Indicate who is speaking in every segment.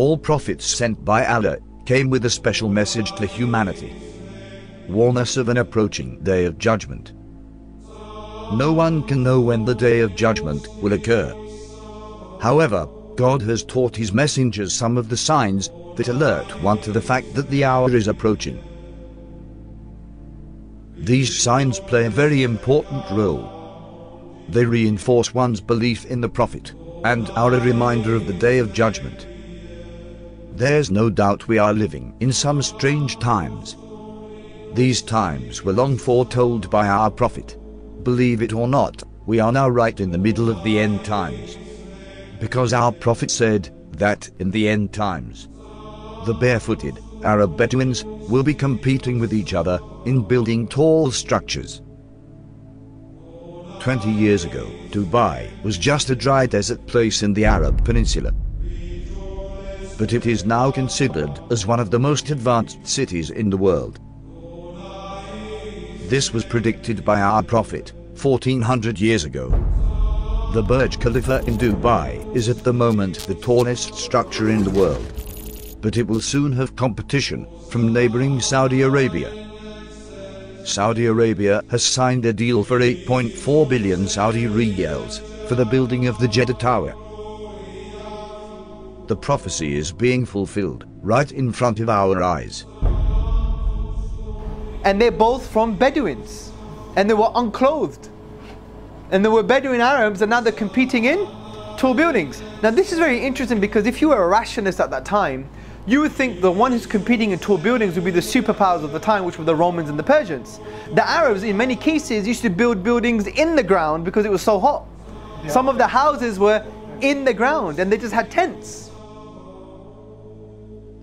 Speaker 1: All prophets sent by Allah came with a special message to humanity. Warn us of an approaching day of judgment. No one can know when the day of judgment will occur. However, God has taught his messengers some of the signs that alert one to the fact that the hour is approaching. These signs play a very important role. They reinforce one's belief in the Prophet and are a reminder of the day of judgment. There's no doubt we are living in some strange times. These times were long foretold by our Prophet. Believe it or not, we are now right in the middle of the end times. Because our Prophet said that in the end times, the barefooted Arab Bedouins will be competing with each other in building tall structures. 20 years ago, Dubai was just a dry desert place in the Arab Peninsula. But it is now considered as one of the most advanced cities in the world. This was predicted by our Prophet 1400 years ago. The Burj Khalifa in Dubai is at the moment the tallest structure in the world. But it will soon have competition from neighboring Saudi Arabia. Saudi Arabia has signed a deal for 8.4 billion Saudi riyals for the building of the Jeddah Tower. The prophecy is being fulfilled right in front of our eyes.
Speaker 2: And they're both from Bedouins, and they were unclothed, and there were Bedouin Arabs, and now they're competing in tall buildings. Now this is very interesting, because if you were a rationalist at that time, you would think the one who's competing in tall buildings would be the superpowers of the time, which were the Romans and the Persians. The Arabs, in many cases, used to build buildings in the ground because it was so hot. Yeah. Some of the houses were in the ground, and they just had tents.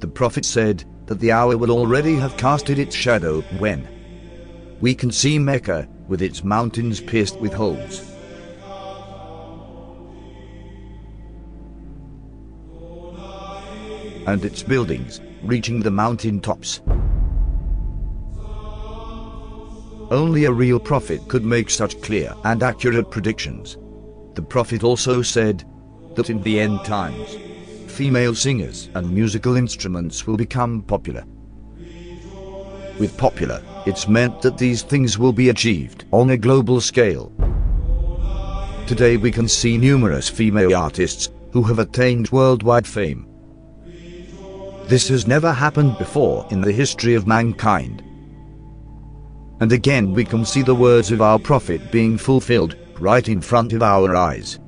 Speaker 1: The Prophet said that the hour will already have casted its shadow when we can see Mecca with its mountains pierced with holes. And its buildings reaching the mountain tops. Only a real prophet could make such clear and accurate predictions. The Prophet also said that in the end times, female singers and musical instruments will become popular. With popular, it's meant that these things will be achieved on a global scale. Today we can see numerous female artists who have attained worldwide fame. This has never happened before in the history of mankind. And again we can see the words of our Prophet being fulfilled right in front of our eyes.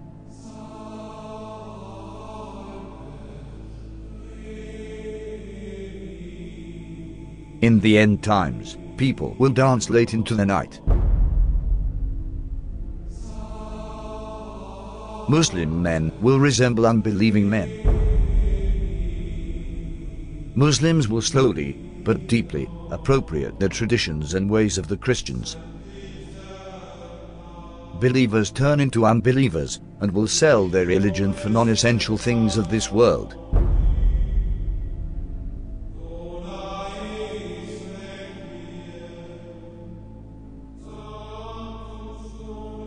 Speaker 1: In the end times, people will dance late into the night. Muslim men will resemble unbelieving men. Muslims will slowly, but deeply, appropriate the traditions and ways of the Christians. Believers turn into unbelievers and will sell their religion for non-essential things of this world.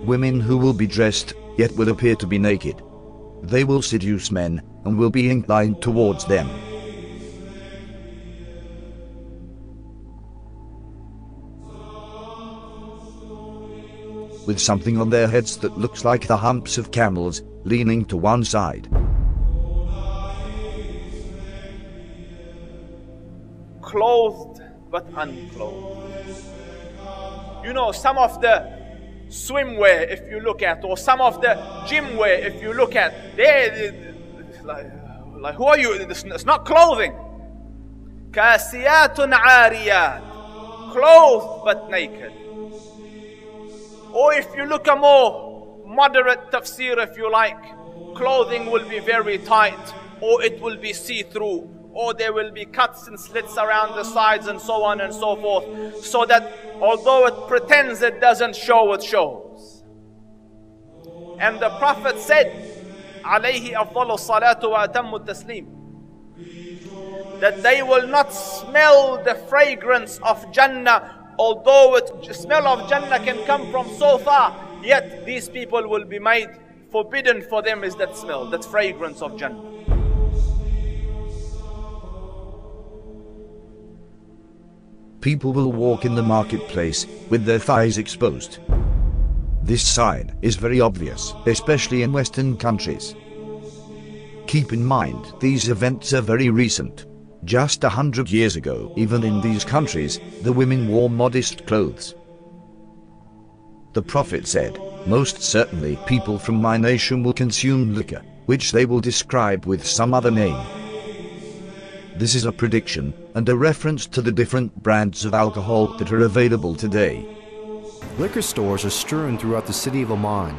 Speaker 1: Women who will be dressed, yet will appear to be naked. They will seduce men and will be inclined towards them. With something on their heads that looks like the humps of camels, leaning to one side.
Speaker 3: Clothed but unclothed. You know, some of the swimwear, if you look at, or some of the gym wear, if you look at, they like who are you? It's not clothing. Kasiyatun ariyat, clothed but naked. Or if you look a more moderate tafsir, if you like, clothing will be very tight, or it will be see-through, or there will be cuts and slits around the sides and so on and so forth, so that although it pretends it doesn't show, it shows. And the Prophet said, alayhi afdalu salatu wa atammu taslim, that they will not smell the fragrance of Jannah. Although the smell of Jannah can come from so far, yet these people will be made forbidden for them is that smell, that fragrance of Jannah.
Speaker 1: people will walk in the marketplace with their thighs exposed. This sign is very obvious, especially in Western countries. Keep in mind, these events are very recent. Just 100 years ago, even in these countries, the women wore modest clothes. The Prophet said, "Most certainly people from my nation will consume liquor, which they will describe with some other name." This is a prediction and a reference to the different brands of alcohol that are available today.
Speaker 4: Liquor stores are strewn throughout the city of Amman.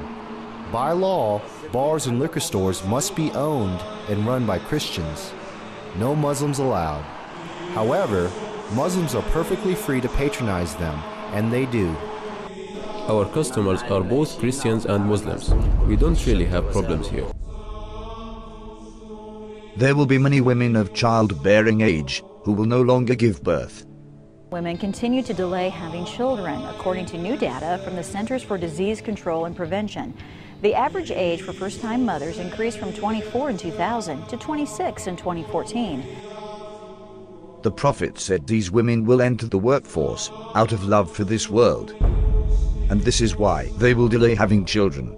Speaker 4: By law, bars and liquor stores must be owned and run by Christians. No Muslims allowed. However, Muslims are perfectly free to patronize them, and they do.
Speaker 5: Our customers are both Christians and Muslims. We don't really have problems here.
Speaker 1: There will be many women of childbearing age who will no longer give birth.
Speaker 6: Women continue to delay having children, according to new data from the Centers for Disease Control and Prevention. The average age for first-time mothers increased from 24 in 2000 to 26 in 2014.
Speaker 1: The Prophet said these women will enter the workforce out of love for this world. And this is why they will delay having children.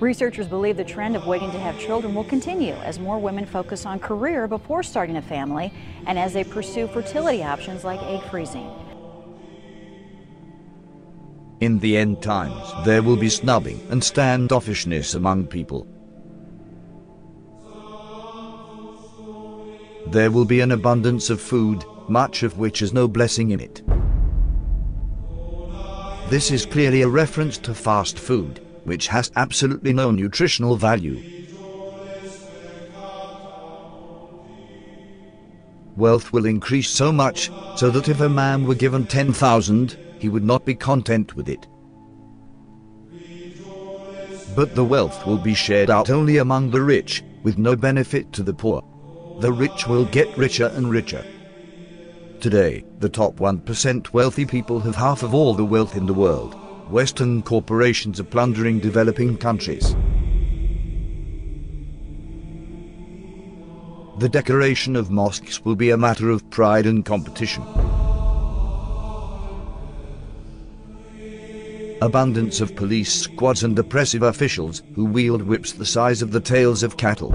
Speaker 6: Researchers believe the trend of waiting to have children will continue as more women focus on career before starting a family and as they pursue fertility options like egg freezing.
Speaker 1: In the end times, there will be snubbing and standoffishness among people. There will be an abundance of food, much of which has no blessing in it. This is clearly a reference to fast food, which has absolutely no nutritional value. Wealth will increase so much so that if a man were given 10,000, he would not be content with it. But the wealth will be shared out only among the rich, with no benefit to the poor. The rich will get richer and richer. Today, the top 1% wealthy people have half of all the wealth in the world. Western corporations are plundering developing countries. The decoration of mosques will be a matter of pride and competition. Abundance of police squads and oppressive officials who wield whips the size of the tails of cattle.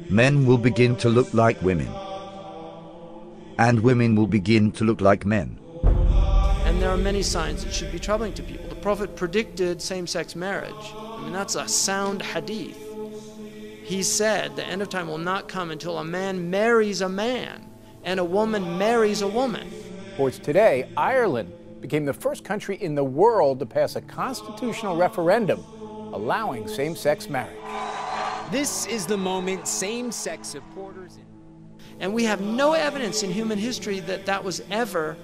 Speaker 1: Men will begin to look like women, and women will begin to look like men.
Speaker 7: And there are many signs that should be troubling to people. The Prophet predicted same-sex marriage. I mean, that's a sound hadith. He said the end of time will not come until a man marries a man and a woman marries a woman.
Speaker 8: Sports today, Ireland became the first country in the world to pass a constitutional referendum allowing same-sex marriage.
Speaker 9: This is the moment same-sex supporters...
Speaker 7: And we have no evidence in human history that that was ever...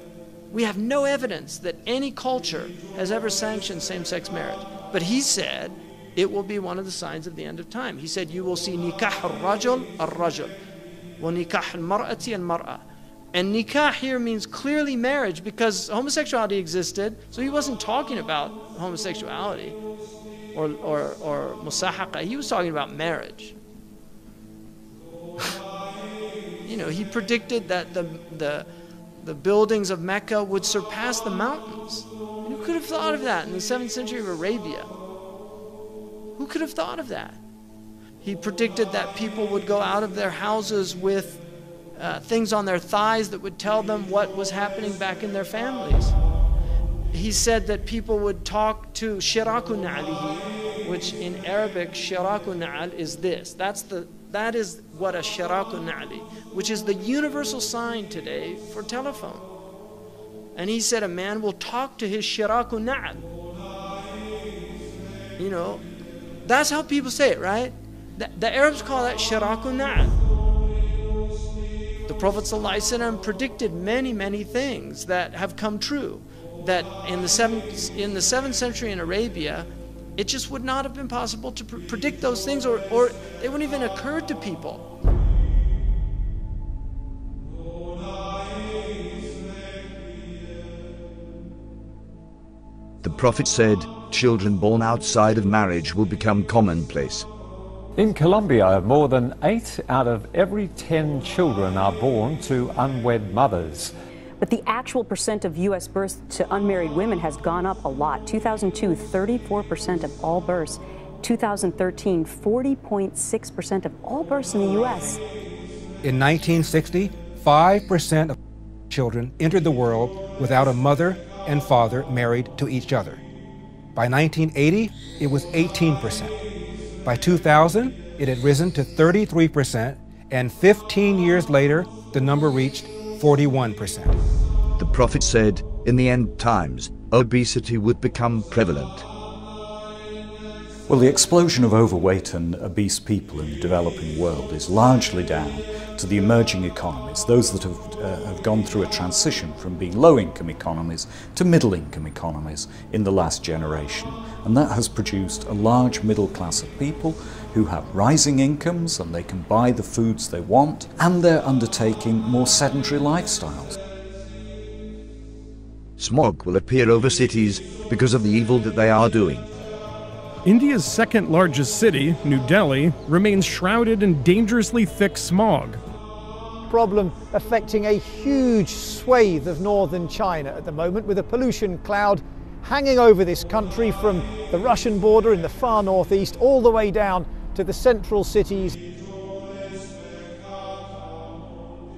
Speaker 7: We have no evidence that any culture has ever sanctioned same-sex marriage. But he said it will be one of the signs of the end of time. He said you will see nikah al-rajul al-rajul wa nikah al-mar'ati al-mar'a. And nikah here means clearly marriage because homosexuality existed, so he wasn't talking about homosexuality or musahaqa. He was talking about marriage. You know, he predicted that the buildings of Mecca would surpass the mountains. And who could have thought of that in the 7th century of Arabia? Who could have thought of that? He predicted that people would go out of their houses with things on their thighs that would tell them what was happening back in their families. He said that people would talk to shiraku na'alihi, which in Arabic, shiraku na'al is this. That is what a shiraku na'ali, which is the universal sign today for telephone. And he said a man will talk to his shiraku na'al. You know, that's how people say it, right? The Arabs call that shiraku na'al. The Prophet ﷺ predicted many, many things that have come true. That in the 7th century in Arabia, it just would not have been possible to predict those things, or they wouldn't even occur to people.
Speaker 1: The Prophet said, children born outside of marriage will become commonplace.
Speaker 10: In Colombia, more than 8 out of every 10 children are born to unwed mothers.
Speaker 11: But the actual percent of U.S. births to unmarried women has gone up a lot. 2002, 34% of all births. 2013, 40.6% of all births in the U.S.
Speaker 12: In 1960, 5% of children entered the world without a mother and father married to each other. By 1980, it was 18%. By 2000, it had risen to 33%, and 15 years later, the number reached 41%.
Speaker 1: The Prophet said, in the end times, obesity would become prevalent.
Speaker 13: Well, the explosion of overweight and obese people in the developing world is largely down to the emerging economies, those that have gone through a transition from being low-income economies to middle-income economies in the last generation. And that has produced a large middle class of people who have rising incomes and they can buy the foods they want, and they're undertaking more sedentary lifestyles.
Speaker 1: Smog will appear over cities because of the evil that they are doing.
Speaker 14: India's second largest city, New Delhi, remains shrouded in dangerously thick smog.
Speaker 15: Problem affecting a huge swathe of northern China at the moment, with a pollution cloud hanging over this country from the Russian border in the far northeast all the way down to the central cities.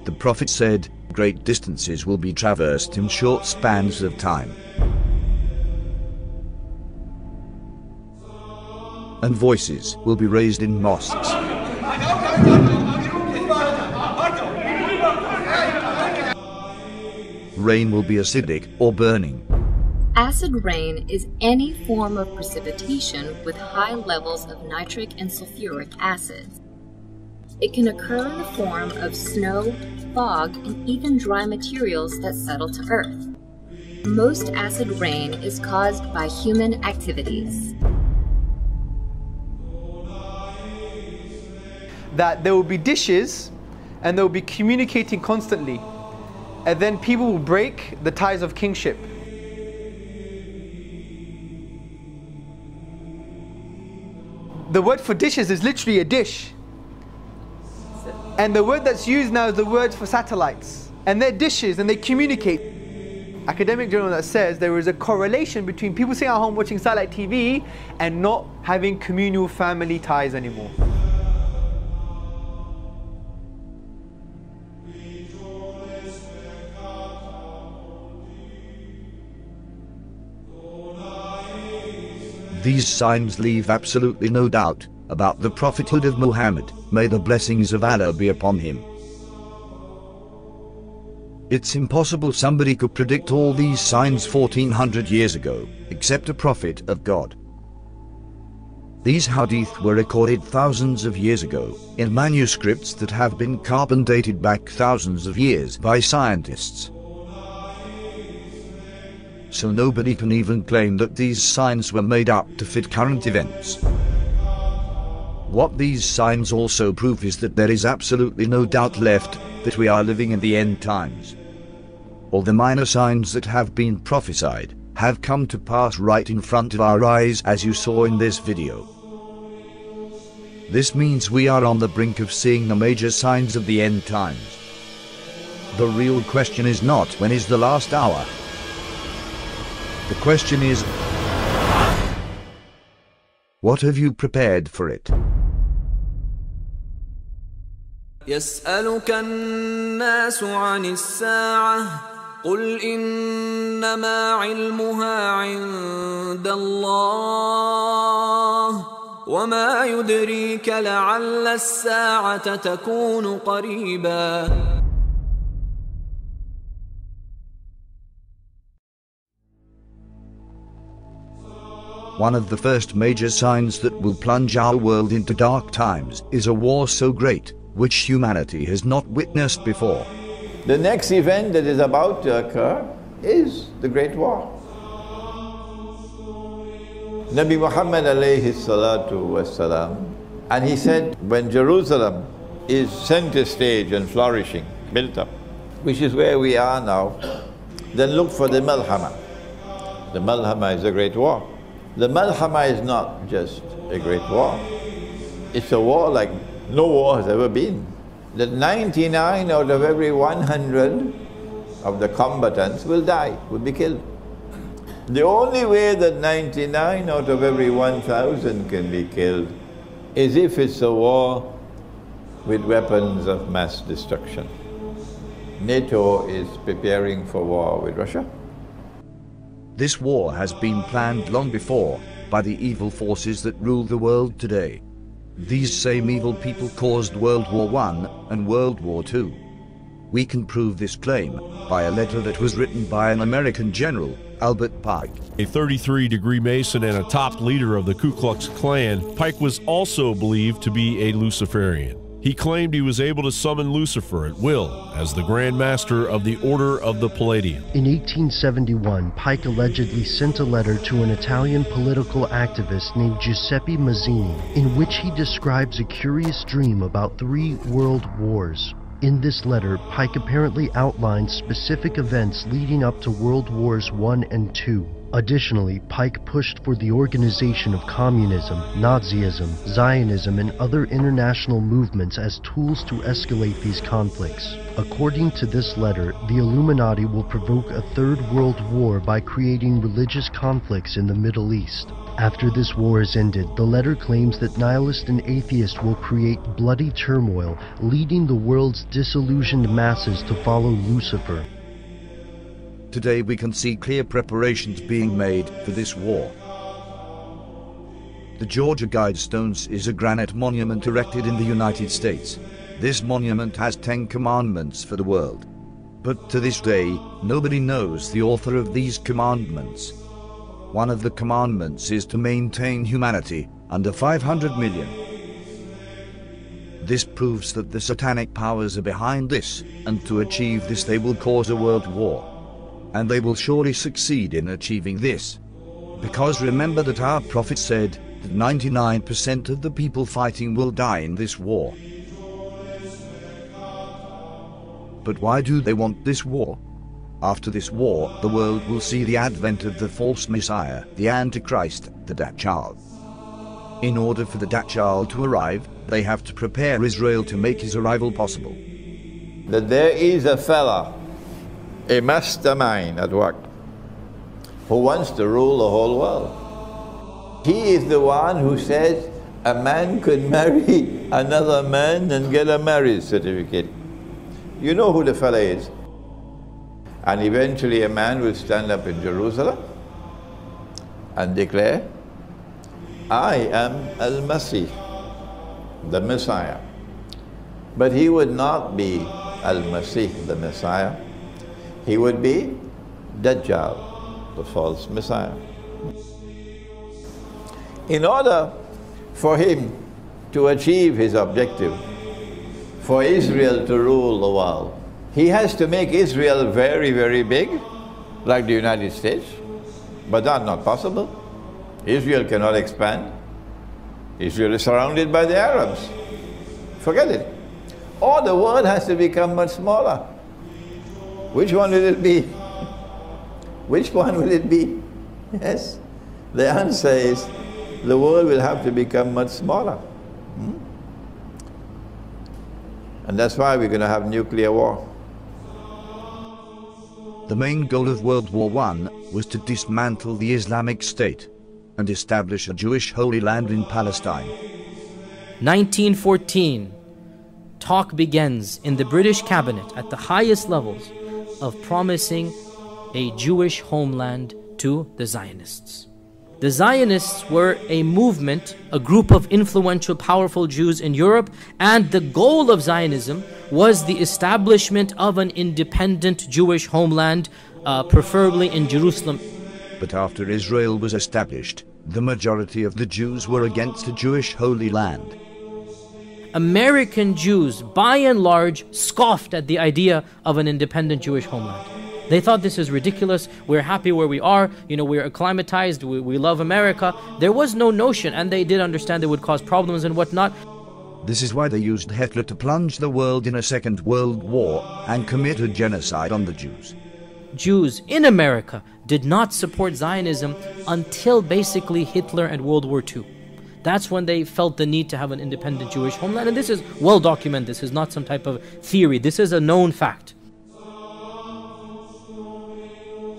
Speaker 1: The Prophet said, great distances will be traversed in short spans of time. And voices will be raised in mosques. Rain will be acidic or burning.
Speaker 16: Acid rain is any form of precipitation with high levels of nitric and sulfuric acids. It can occur in the form of snow, fog, and even dry materials that settle to earth. Most acid rain is caused by human activities.
Speaker 2: That there will be dishes and they will be communicating constantly, and then people will break the ties of kingship. The word for dishes is literally a dish, and the word that's used now is the word for satellites, and they're dishes and they communicate. Academic journal that says there is a correlation between people sitting at home watching satellite TV and not having communal family ties anymore.
Speaker 1: These signs leave absolutely no doubt about the prophethood of Muhammad, may the blessings of Allah be upon him. It's impossible somebody could predict all these signs 1400 years ago, except a prophet of God. These hadith were recorded thousands of years ago, in manuscripts that have been carbon dated back thousands of years by scientists. So nobody can even claim that these signs were made up to fit current events. What these signs also prove is that there is absolutely no doubt left that we are living in the end times. All the minor signs that have been prophesied have come to pass right in front of our eyes, as you saw in this video. This means we are on the brink of seeing the major signs of the end times. The real question is not when is the last hour. The question is, what have you prepared for it?
Speaker 17: يسألك الناس عن الساعة قل إنما علمها عند الله وما يدريك لعل الساعة تكون قريبا.
Speaker 1: One of the first major signs that will plunge our world into dark times is a war so great, which humanity has not witnessed before.
Speaker 18: The next event that is about to occur is the Great War. Nabi Muhammad alayhi salatu wassalam, and he said, when Jerusalem is center stage and flourishing, built up, which is where we are now, then look for the Malhama. The Malhama is a great war. The Malhama is not just a great war. It's a war like no war has ever been. That 99 out of every 100 of the combatants will die, will be killed. The only way that 99 out of every 1,000 can be killed is if it's a war with weapons of mass destruction. NATO is preparing for war with Russia.
Speaker 1: This war has been planned long before by the evil forces that rule the world today. These same evil people caused World War I and World War II. We can prove this claim by a letter that was written by an American general, Albert Pike.
Speaker 19: A 33-degree Mason and a top leader of the Ku Klux Klan, Pike was also believed to be a Luciferian. He claimed he was able to summon Lucifer at will as the Grand Master of the Order of the Palladium.
Speaker 20: In 1871, Pike allegedly sent a letter to an Italian political activist named Giuseppe Mazzini, in which he describes a curious dream about 3 world wars. In this letter, Pike apparently outlines specific events leading up to World Wars I and II. Additionally, Pike pushed for the organization of communism, Nazism, Zionism, and other international movements as tools to escalate these conflicts. According to this letter, the Illuminati will provoke a third world war by creating religious conflicts in the Middle East. After this war is ended, the letter claims that nihilists and atheists will create bloody turmoil, leading the world's disillusioned masses to follow Lucifer.
Speaker 1: Today we can see clear preparations being made for this war. The Georgia Guidestones is a granite monument erected in the United States. This monument has 10 commandments for the world. But to this day, nobody knows the author of these commandments. One of the commandments is to maintain humanity under 500 million. This proves that the satanic powers are behind this, and to achieve this they will cause a world war. And they will surely succeed in achieving this. Because remember that our Prophet said that 99% of the people fighting will die in this war. But why do they want this war? After this war, the world will see the advent of the false Messiah, the Antichrist, the Dajjal. In order for the Dajjal to arrive, they have to prepare Israel to make his arrival possible.
Speaker 18: That there is a fella, a mastermind at work, who wants to rule the whole world. He is the one who says a man could marry another man and get a marriage certificate. You know who the fella is. And eventually a man will stand up in Jerusalem and declare, I am Al-Masih, the Messiah. But he would not be Al-Masih, the Messiah. He would be Dajjal, the false Messiah. In order for him to achieve his objective, for Israel to rule the world, he has to make Israel very, very big, like the United States. But that's not possible. Israel cannot expand. Israel is surrounded by the Arabs. Forget it. Or the world has to become much smaller. Which one will it be? Which one will it be? Yes. The answer is the world will have to become much smaller. And that's why we're going to have nuclear war.
Speaker 1: The main goal of World War I was to dismantle the Islamic State and establish a Jewish Holy Land in Palestine.
Speaker 21: 1914, talk begins in the British cabinet at the highest levels of promising a Jewish homeland to the Zionists. The Zionists were a movement, a group of influential, powerful Jews in Europe, and the goal of Zionism was the establishment of an independent Jewish homeland, preferably in Jerusalem.
Speaker 1: But after Israel was established, the majority of the Jews were against a Jewish Holy Land.
Speaker 21: American Jews, by and large, scoffed at the idea of an independent Jewish homeland. They thought this is ridiculous, we're happy where we are, we're acclimatized, we love America. There was no notion, and they did understand it would cause problems and whatnot.
Speaker 1: This is why they used Hitler to plunge the world in a Second World War and commit a genocide on the Jews.
Speaker 21: Jews in America did not support Zionism until basically Hitler and World War II. That's when they felt the need to have an independent Jewish homeland. And this is well documented. This is not some type of theory. This is a known fact.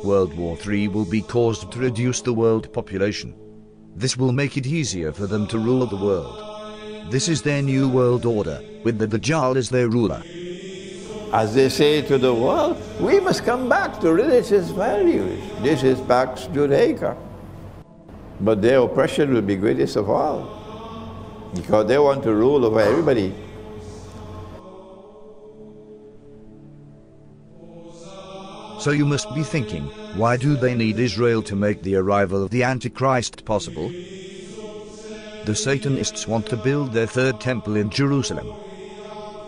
Speaker 1: World War III will be caused to reduce the world population. This will make it easier for them to rule the world. This is their new world order, with the Dajjal as their ruler.
Speaker 18: As they say to the world, we must come back to religious values. This is Pax Judaica. But their oppression will be greatest of all, because they want to rule over everybody.
Speaker 1: So you must be thinking, why do they need Israel to make the arrival of the Antichrist possible? The Satanists want to build their third temple in Jerusalem.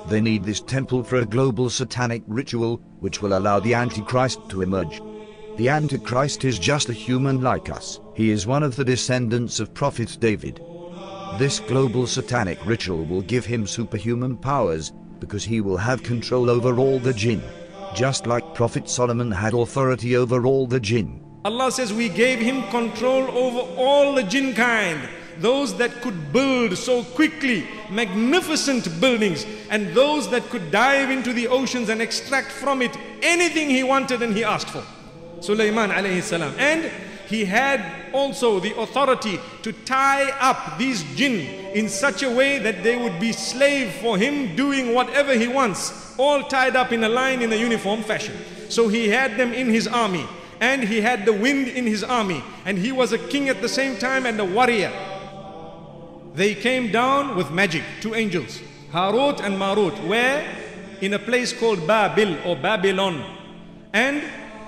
Speaker 1: They need this temple for a global satanic ritual which will allow the Antichrist to emerge. The Antichrist is just a human like us. He is one of the descendants of Prophet David. This global satanic ritual will give him superhuman powers because he will have control over all the jinn, just like Prophet Solomon had authority over all the jinn.
Speaker 3: Allah says we gave him control over all the jinn kind, those that could build so quickly magnificent buildings, and those that could dive into the oceans and extract from it anything he wanted and he asked for. Sulaiman alayhi salam. And he had also the authority to tie up these jinn in such a way that they would be slave for him, doing whatever he wants, all tied up in a line in a uniform fashion. So he had them in his army, and he had the wind in his army, and he was a king at the same time and a warrior. They came down with magic, two angels, Harut and Marut, where in a place called Babil or Babylon. And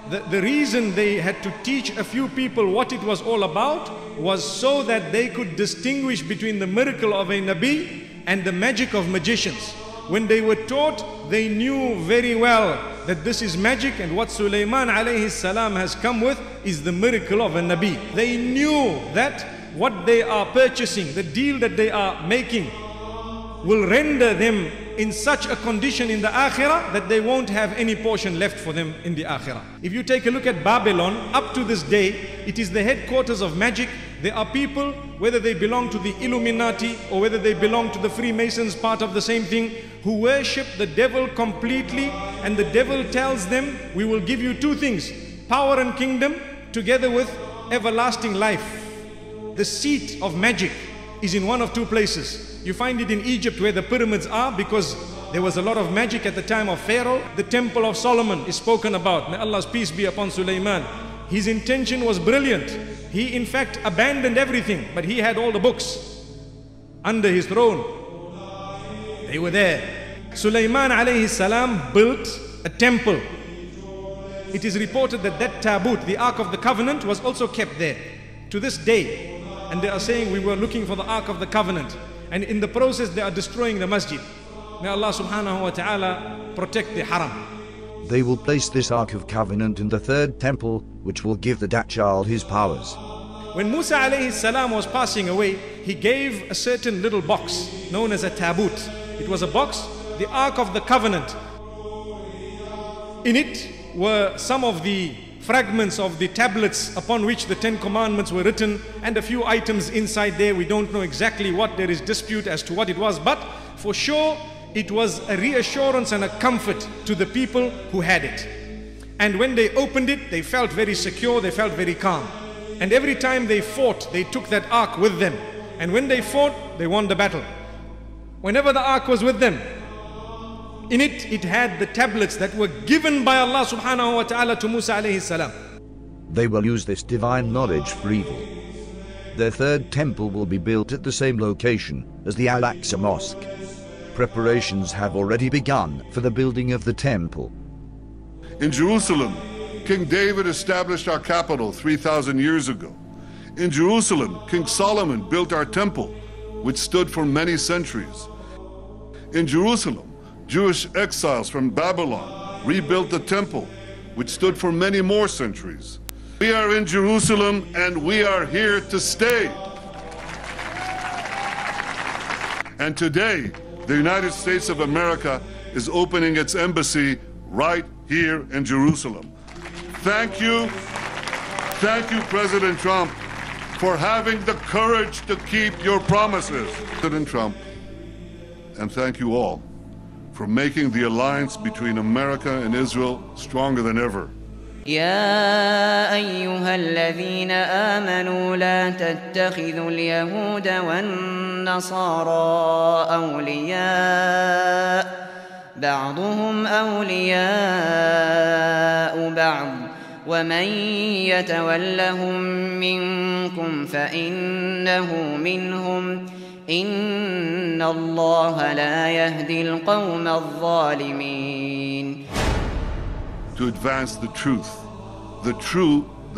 Speaker 3: the reason they had to teach a few people what it was all about was so that they could distinguish between the miracle of a Nabi and the magic of magicians. When they were taught, they knew very well that this is magic, and what Sulaiman alayhi salam has come with is the miracle of a Nabi. They knew that what they are purchasing, the deal that they are making, will render them in such a condition in the Akhirah that they won't have any portion left for them in the Akhirah. If you take a look at Babylon, up to this day, it is the headquarters of magic. There are people, whether they belong to the Illuminati or whether they belong to the Freemasons, part of the same thing, who worship the devil completely, and the devil tells them, we will give you two things, power and kingdom together with everlasting life. The seat of magic is in one of two places. You find it in Egypt where the pyramids are, because there was a lot of magic at the time of Pharaoh. The temple of Solomon is spoken about. May Allah's peace be upon Sulaiman. His intention was brilliant. He in fact abandoned everything, but he had all the books under his throne. They were there. Sulaiman alayhi salam built a temple. It is reported that that tabut, the Ark of the Covenant, was also kept there to this day. And they are saying we were looking for the Ark of the Covenant, and in the process they are destroying the masjid. May Allah subhanahu wa ta'ala protect the haram.
Speaker 1: They will place this Ark of Covenant in the third temple, which will give the Dajjal his powers.
Speaker 3: When Musa alayhi salam was passing away, he gave a certain little box known as a tabut. It was a box, the Ark of the Covenant. In it were some of the fragments of the tablets upon which the 10 commandments were written, and a few items inside there. We don't know exactly what, there is dispute as to what it was, but for sure it was a reassurance and a comfort to the people who had it. And when they opened it, they felt very secure, they felt very calm. And every time they fought, they took that ark with them. And when they fought, they won the battle. Whenever the ark was with them, in it, it had the tablets that were given by Allah subhanahu wa ta'ala to Musa alayhi salam.
Speaker 1: They will use this divine knowledge for evil. Their third temple will be built at the same location as the Al-Aqsa Mosque. Preparations have already begun for the building of the temple.
Speaker 22: In Jerusalem, King David established our capital 3,000 years ago. In Jerusalem, King Solomon built our temple, which stood for many centuries. In Jerusalem, Jewish exiles from Babylon rebuilt the temple, which stood for many more centuries. We are in Jerusalem, and we are here to stay. And today, the United States of America is opening its embassy right here in Jerusalem. Thank you, President Trump, for having the courage to keep your promises. President Trump, and thank you all for making the alliance between America and Israel stronger than ever.
Speaker 4: يا أيها الذين آمنوا لا تتخذوا اليهود والنصارى أولياء بعضهم أولياء بعض ومن يتولهم منكم فإنه منهم إن الله لا يهدي القوم الظالمين.
Speaker 22: To advance the truth. The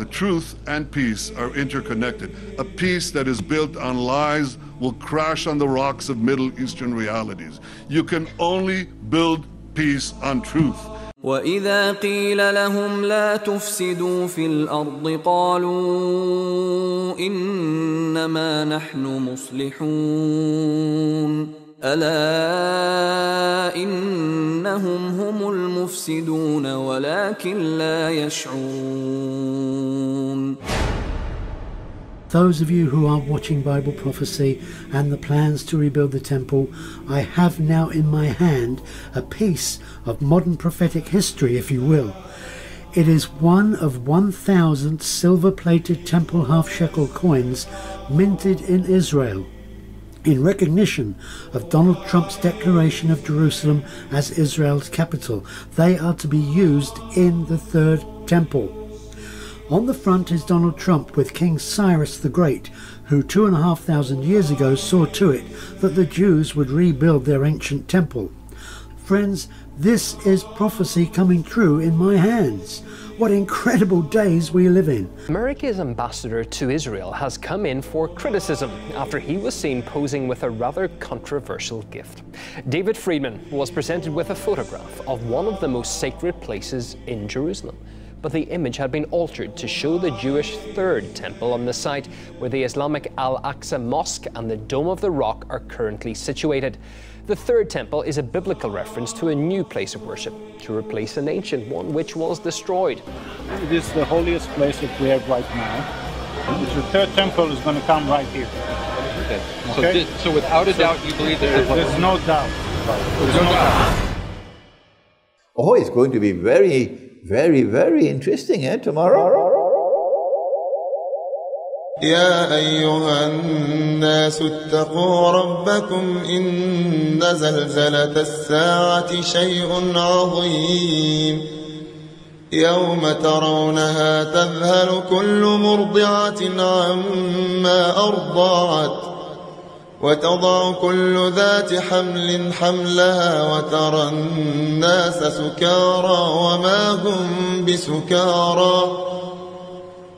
Speaker 22: truth and peace are interconnected. A peace that is built on lies will crash on the rocks of Middle Eastern realities. You can only build peace on truth.
Speaker 17: وإذا قيل لهم لا تفسدوا في الأرض قالوا إنما نحن مصلحون ألا إنهم هم المفسدون ولكن لا يشعرون.
Speaker 5: Those of you who are watching Bible prophecy and the plans to rebuild the temple, I have now in my hand a piece of modern prophetic history, if you will. It is one of 1,000 silver-plated temple half-shekel coins minted in Israel in recognition of Donald Trump's declaration of Jerusalem as Israel's capital. They are to be used in the third temple. On the front is Donald Trump with King Cyrus the Great, who 2,500 years ago saw to it that the Jews would rebuild their ancient temple. Friends, this is prophecy coming true in my hands. What incredible days we live in.
Speaker 23: America's ambassador to Israel has come in for criticism after he was seen posing with a rather controversial gift. David Friedman was presented with a photograph of one of the most sacred places in Jerusalem, but the image had been altered to show the Jewish third temple on the site where the Islamic Al-Aqsa Mosque and the Dome of the Rock are currently situated. The third temple is a biblical reference to a new place of worship, to replace an ancient one which was destroyed.
Speaker 24: It is the holiest place that we have right now. The third temple is going to come right here. Okay?
Speaker 25: So without a doubt, you believe there's
Speaker 24: no doubt. There's no doubt.
Speaker 18: Oh, it's going to be very, very, very interesting, tomorrow.
Speaker 26: يا أيها الناس اتقوا ربكم إن زلزلة الساعة شيء عظيم يوم ترونها تذهل كل مرضعة عما أرضعت وتضع كل ذات حمل حملها وترى الناس سكارى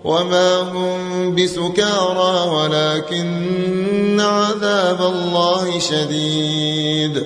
Speaker 26: وما هم بسكارى ولكن عذاب الله شديد